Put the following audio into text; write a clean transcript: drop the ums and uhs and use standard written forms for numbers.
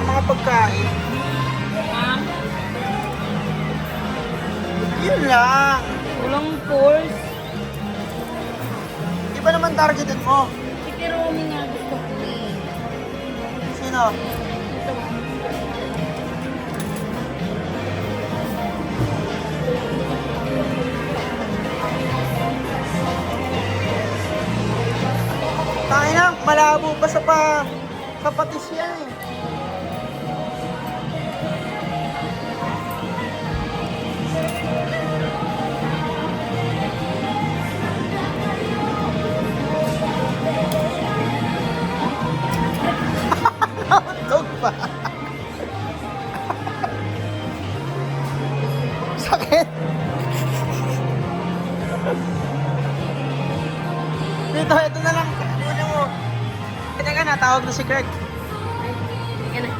ng mga pagkain. Ah, Yun lang. walang force. Di ba naman targeted mo? Si Kiromi nga gusto ko eh. Sino? Ito. Tangin na, malabo pa sa patis yan eh. Hotdog pa. Sakit. Dito, ito na lang. Ano mo? Teka na, tawag na si Craig. Yan na.